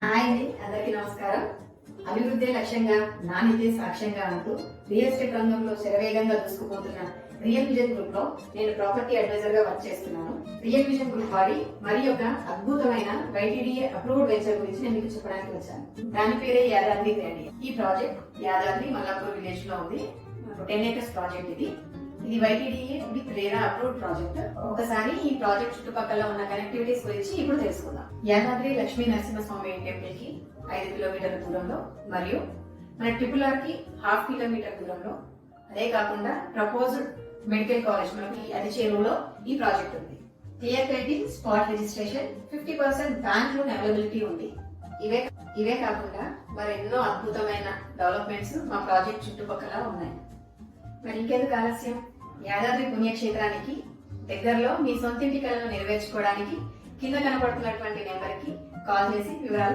Hi అండి, అందరికీ నమస్కారం. అభివృద్ధి లక్ష్యంగా నాణ్యతే సాక్ష్యంగా అంటూ రియల్ ఎస్టేట్ రంగంలో శరవేగంగా దూసుకుపోతున్న రియల్ విజన్ గ్రూప్ లో నేను ప్రాపర్టీ అడ్వైజర్ గా వర్క్ చేస్తున్నాను. రియల్ విజన్ గ్రూప్ వారి మరి ఒక అద్భుతమైన YTDA అప్రూవ్డ్ వెంచర్ గురించి నేను మీకు చెప్పడానికి వచ్చాను. దాని పేరే యాదాద్రి గ్రాండ్. ఈ ప్రాజెక్ట్ యాదాద్రి మల్లాపూర్ విలేజ్ లో ఉంది. 10 acres ప్రాజెక్ట్ ఇది YTDA with RERA approved project. ఒకసారి ఈ ప్రాజెక్ట్ చుట్టుపక్కల ఉన్న కనెక్టివిటీస్ గురించి ఇప్పుడు తెలుసుకుందాం. యాదాద్రి లక్ష్మీ నరసింహస్వామి టెంపుల్ కి 5 కిలోమీటర్ల దూరంలో మరియు మన RRR కి 1/2 కిలోమీటర్ దూరంలో, అదే కాకుండా ప్రపోజ్డ్ మెడికల్ కాలేజ్ మనకి అది చేరువలో ఈ ప్రాజెక్ట్ ఉంది. Clear title, spot registration, 50% bank loan availability ఉంది. ఇవే కాకుండా మరెన్నో అద్భుతమైన డెవలప్మెంట్స్ మా ప్రాజెక్ట్ చుట్టుపక్కల ఉన్నాయి. మరి ఇంకెందుకు ఆలస్యం, యాదాద్రి పుణ్యక్షేత్రానికి దగ్గరలో మీ సొంతింటి కలను నెరవేర్చుకోవడానికి కింద కనబడుతున్నటువంటి నెంబర్ కి కాల్ చేసి వివరాలు